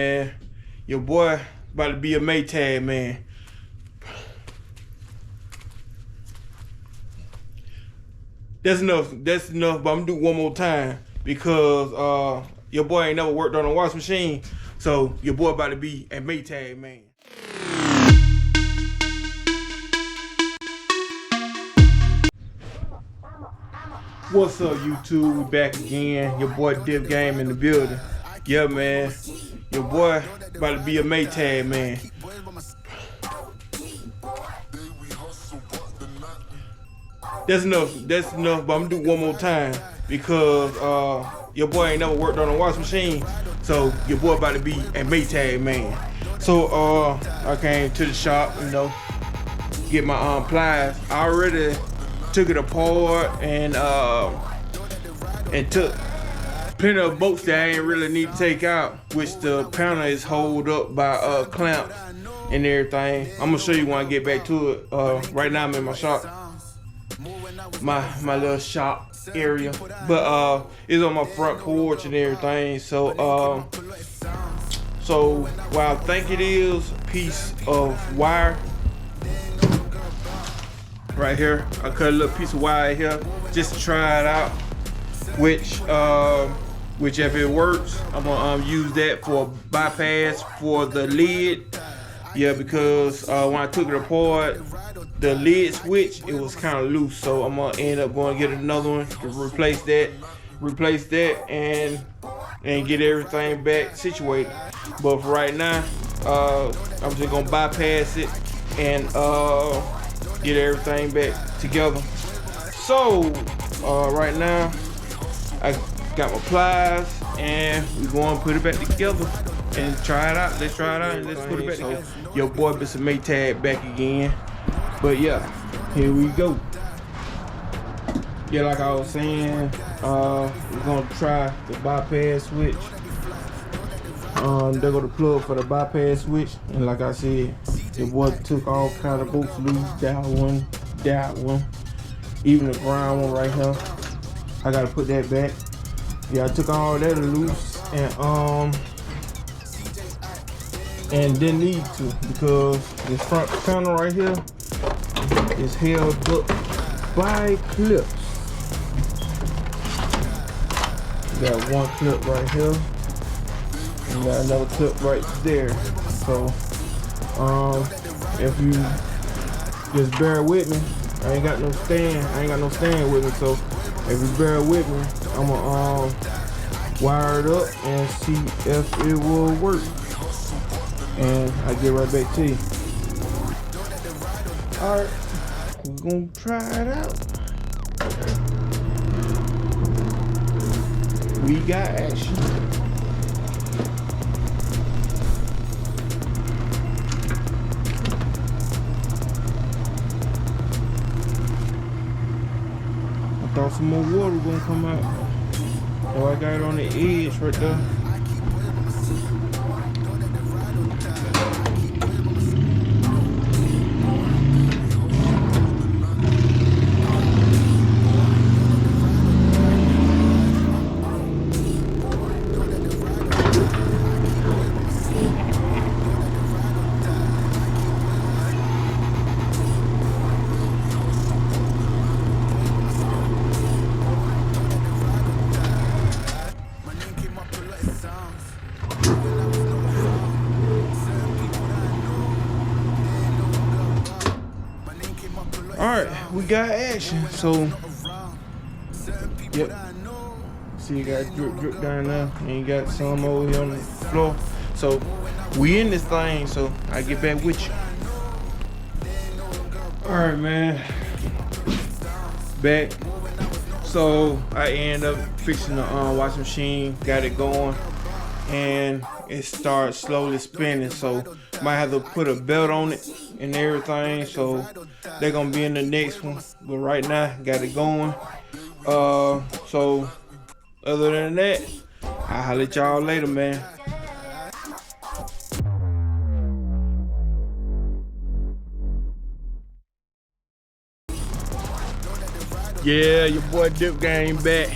Man, your boy about to be a Maytag, man. That's enough. That's enough. But I'm gonna do it one more time because your boy ain't never worked on a wash machine, so your boy about to be a Maytag, man. What's up, YouTube? We back again. Your boy Dip Game in the building. Yeah, man. Your boy about to be a Maytag, man. That's enough. That's enough. But I'm gonna do it one more time because your boy ain't never worked on a wash machine, so your boy about to be a Maytag, man. So I came to the shop, get my pliers. I already took it apart and took plenty of bolts that I ain't really need to take out, which the panel is hold up by clamps and everything. I'm gonna show you when I get back to it. Right now I'm in my shop, my little shop area, but it's on my front porch and everything. So what I think it is, a piece of wire right here. I cut a little piece of wire here just to try it out, which if it works, I'm gonna use that for a bypass for the lid. Yeah, because when I took it apart, the lid switch, it was kind of loose, so I'm gonna end up going to get another one to replace that, and get everything back situated. But for right now, I'm just gonna bypass it and get everything back together. So right now I got my pliers and we're going to put it back together and try it out. Let's try it out and let's put it back together. Your boy Mr. Maytag back again. But yeah, here we go. Yeah, like I was saying, we're gonna try the bypass switch. There go the plug for the bypass switch, and like I said, the boy took all kind of bolts loose. That one, even the ground one right here. I gotta put that back. Yeah, I took all that loose and didn't need to because this front panel right here is held up by clips. We got one clip right here. And got another clip right there. So if you just bear with me, I ain't got no stand with me, so if you bear with me, I'm gonna wire it up and see if it will work, and I'll get right back to you. Alright, we're gonna try it out. We got action. Thought some more water was gonna come out. So I got it on the edge right there. Alright, we got action. So, yep. See, you got drip down there, and you got some over here on the floor. So, we in this thing, so I get back with you. Alright, man. Back. So, I end up fixing the washing machine, got it going, and it starts slowly spinning. So, might have to put a belt on it and everything, so they're gonna be in the next one. But right now, got it going. So other than that, I'll holler at y'all later, man. Yeah, your boy Dip Game back.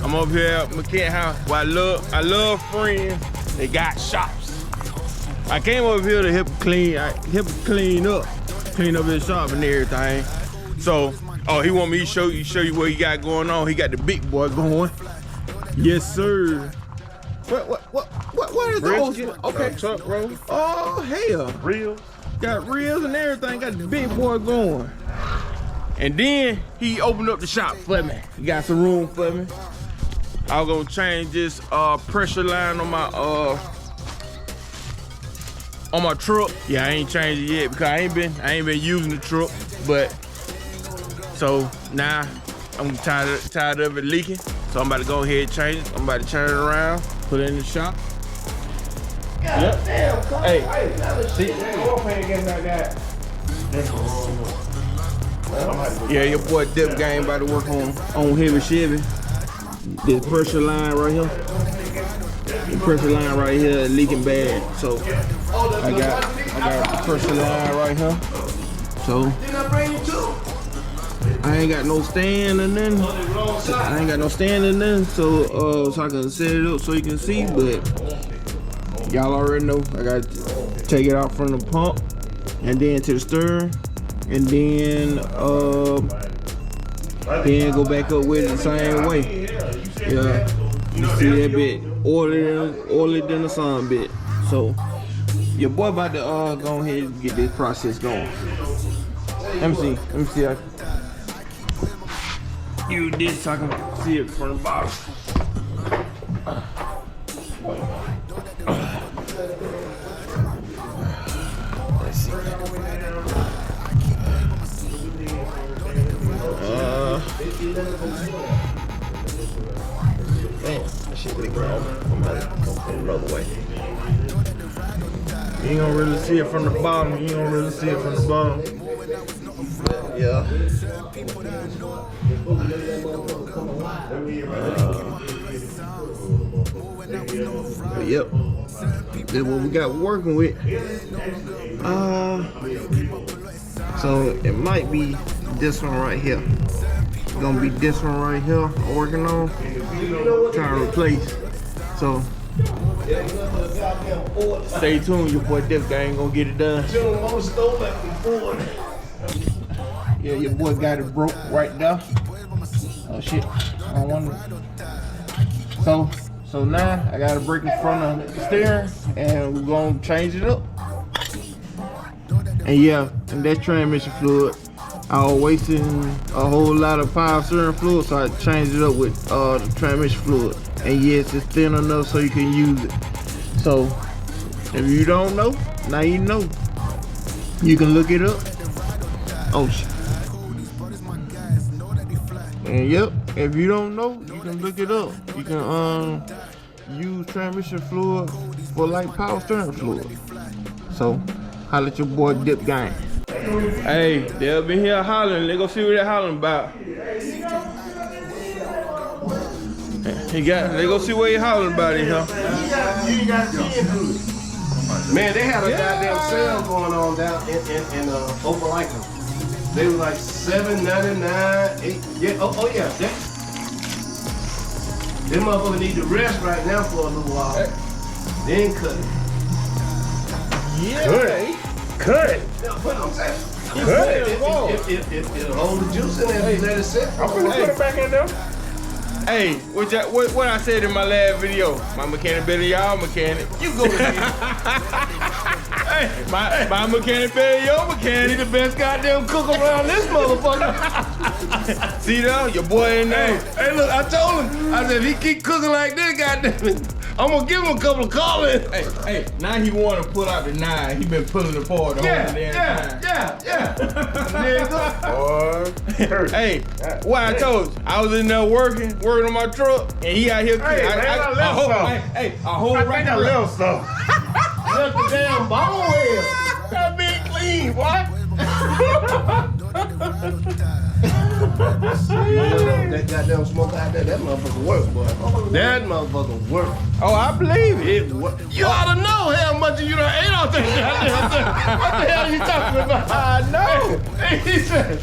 I'm over here at McKent house. Well, I love friends. They got shops. I came over here to help clean up his shop and everything. So, oh, he want me to show you what he got going on. He got the big boy going. Yes, sir. What is those? Okay, truck roll. Oh hell, reels. Got reels and everything. Got the big boy going. And then he opened up the shop for me. He got some room for me. I was gonna change this pressure line on my truck. Yeah, I ain't changed it yet because I ain't been using the truck. But so now I'm tired of it leaking. So I'm about to go ahead and change it. I'm about to turn it around, put it in the shop. God damn, hey, see, yeah, your boy Dip Gang about to work on heavy Chevy. This pressure line right here. The pressure line right here is leaking bad. So I got the pressure line right here. So I ain't got no stand or nothing. So so I can set it up so you can see, but y'all already know I got to take it out from the pump and then to the steering and then go back up with it the same way. Yeah, you see that bit oily than the sun bit. So your boy about to go ahead and get this process going. Let me see. I use this so I can see it from the bottom. Let's see. Man, that shit really grown. I'm about to go another way. You ain't gonna really see it from the bottom. But, yeah. Yep. That's what we got working with. So it might be this one right here. It's gonna be this one right here I'm working on. Trying to replace. So stay tuned, your boy Dip Gang gonna get it done. Yeah, your boy got it broke right there. Oh shit, I don't want to. So now I gotta break in front of the steering and we're gonna change it up. And yeah, and that's transmission fluid. I was wasting a whole lot of power steering fluid, so I changed it up with the transmission fluid. And yes, it's thin enough so you can use it. So if you don't know, now you know. You can look it up. Oh shit. And yep, if you don't know, you can look it up. You can use transmission fluid for like power steering fluid. So holla at your boy Dip Gang. Hey, they'll be here hollering. They go see what they're hollering about. They go see what he hollering about in here. Man, they had a goddamn sale going on down in Opelika. They were like $7.99, $8. Yeah, oh yeah. Them motherfuckers need to rest right now for a little while. Then cut it. Yeah. Cut it. Yeah, but I'm saying. Cut it. It'll hold the juice in there. Let it sit. I'm gonna put it back in there. Hey, what I said in my last video, my mechanic better than y'all mechanic. You go ahead. Hey, my mechanic better than your mechanic. He the best goddamn cook around this motherfucker. See there, your boy in there. Hey, look, I told him. I said, if he keep cooking like this, goddamn it, I'm gonna give him a couple of call-ins. Hey, now he wanna pull out the nine. He been pulling it forward the whole damn time. Yeah. Hey, what I told you, I was in there working on my truck, and he out here. Hey, I hold right that little stuff. Let the damn bone here. That big clean, boy. That goddamn smoke out there, that motherfucker work, boy. That motherfucker work. Oh, I believe it. You ought to know how much you done ate off that goddamn thing. What the hell are you talking about? I know. Hey, he said,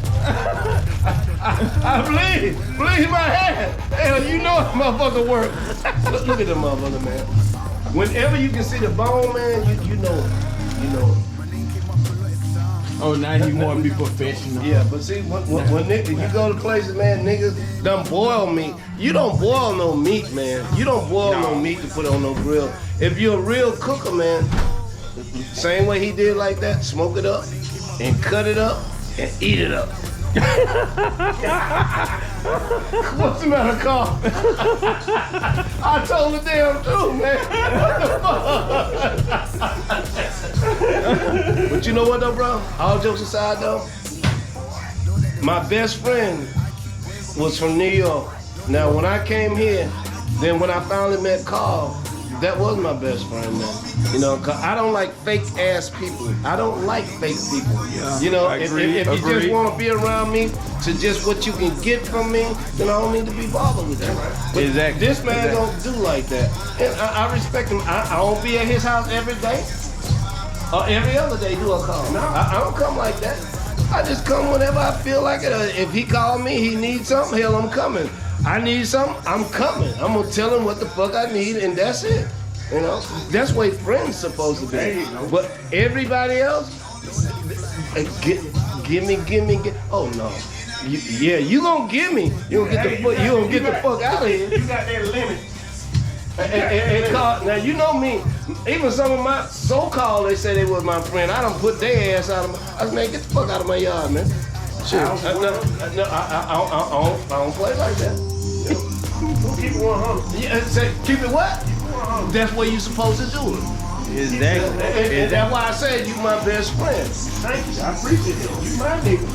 I believe my hand. Hell, you know that motherfucker work. Look at the motherfucker, man. Whenever you can see the bone, man, you know it. You know it. Oh, now he want to be professional. Yeah, but see, when niggas, you go to places, man, niggas done boil meat. You don't boil no meat, man. You don't boil no meat to put on no grill. If you're a real cooker, man, same way he did like that, smoke it up and cut it up and eat it up. What's the matter, Carl? I told the damn truth, man. What the fuck? But you know what though, bro? All jokes aside though, my best friend was from New York. Now when I came here, then when I finally met Carl, that was my best friend, man. You know, cause I don't like fake ass people. I don't like fake people. Yeah, you know, if you just want to be around me to just what you can get from me, then I don't need to be bothered with that. But exactly. This man don't do like that, and I respect him. I don't be at his house every day or every other day. Do I call? No, I don't come like that. I just come whenever I feel like it. If he called me, he needs something. Hell, I'm coming. I need something, I'm coming. I'm gonna tell him what the fuck I need, and that's it. You know, that's what friends supposed to be. But everybody else, give me. Oh no, you gonna give me? You gonna get the fuck out of here? You got that limit. Now you know me. Even some of my so-called, they say they was my friend. I done put their ass out of my. I said, man, get the fuck out of my yard, man. Shit, I don't play like that. Keep it 100. Yeah, say, keep it what? That's what you supposed to do it. Exactly. And that's why I said you my best friend. Thank you. I appreciate it. You my nigga.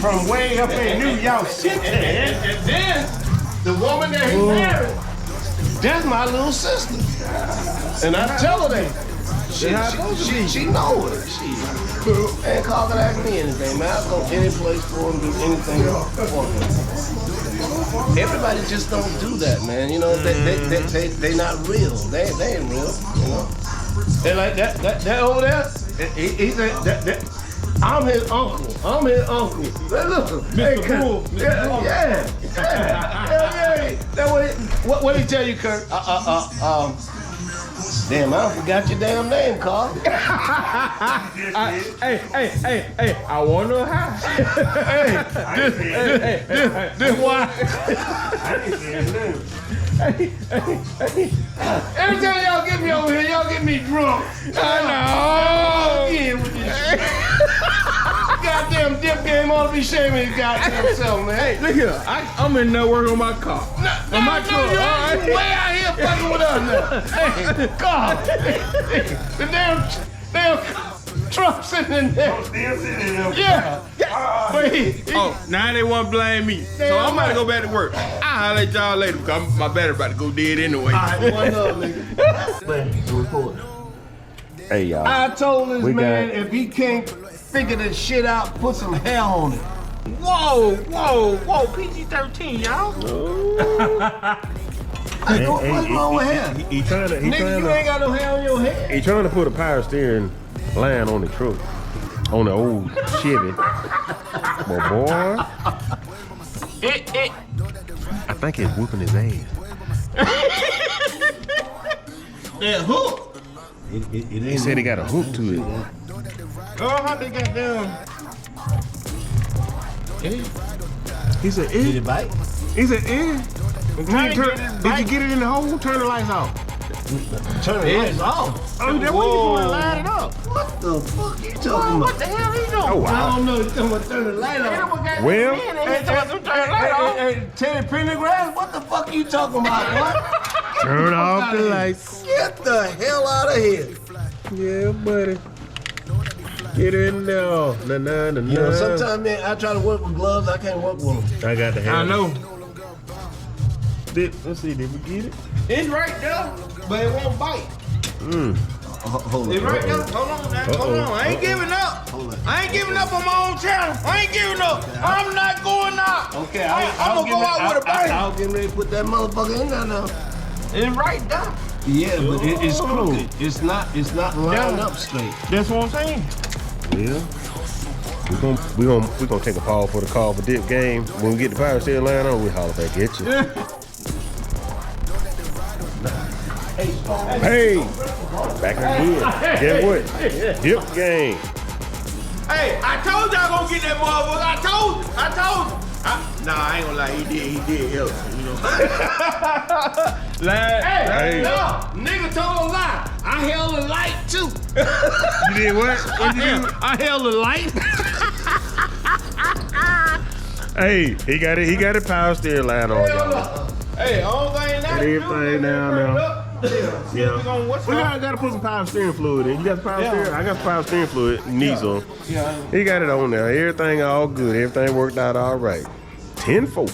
From way up in New York City. And then the woman that he married, that's my little sister. And I tell her that. She know it. And Carl can ask me anything, man. I'll go any place for him, do anything for him. Everybody just don't do that, man. You know, they not real. They ain't real, you know. And like that over there, he said that I'm his uncle. Look, hey, Kurt. Yeah. That what he tell you, Kurt? Damn, I forgot your damn name, Carl. Hey, I wonder how. This why. I didn't say his name. Every time y'all get me over here, y'all get me drunk. I know. Again with this shit. Goddamn dip game ought to be shaming his goddamn self, man. Hey, look here. I'm in there working on my car. On my truck. You way out here fucking with us now. Hey, God. The damn truck sitting in there. Still sitting in there. Yeah. Oh, now they want to blame me. So I'm about to go back to work. I'll holler at y'all later because my battery about to go dead anyway. All right, one up, nigga. Hey, y'all. I told this We man got- if he can't figure this shit out, put some hair on it. Whoa, PG-13, y'all. Hey, what's wrong with hair? He trying to. Nigga, you ain't got no hair on your head. He trying to put a power steering line on the truck, on the old Chevy. But boy, I think it's whooping his ass. That hook. He said he got a hook to it. Oh, how they got down? He said, Did it bite? He said, Did you get it in the hole? Turn the lights off. Turn the lights off. Oh, that's what you want to line it up. What the fuck you talking about? What the hell he doing? Oh, I wow. don't know. You talking about turn the light off? Well, Hey, Teddy Pendergrass, what the fuck you talking about, what? turn off the lights. Get the hell out of here. Yeah, buddy. Get in there. You know, sometimes, man, I try to work with gloves. I can't work with them. I got the hand. I know. Let's see, did we get it? It's right there, but it won't bite. Hold It's right there. Hold on, now. Hold on. I ain't giving up. I ain't giving up on my own channel. I ain't giving up. I'm not going out. Okay, I'm gonna go out with a bang. I'll get ready to put that motherfucker in there now. It's right there. Yeah, but it's crooked. It's not lined up straight. That's what I'm saying. Yeah. We gonna take a pause for the call for dip game. When we get the power steering line on, we holler back at you. Hey, Hey, back again. Guess what? Dip game. Hey, I told y'all gonna get that motherfucker. I told you. Nah, I ain't gonna lie. He did help. You know. Hey, no, nigga told a lie. I held the light too. You did what? What'd you do? I held the light. Hey, he got it. He got a power steering line on, y'all. Hey, only thing now. Everything down now. Yeah. What's We gotta put some power steering fluid in. You got the power steering? I got the power steering fluid. Need some. Yeah. He got it on there. Everything all good. Everything worked out all right. 10-4.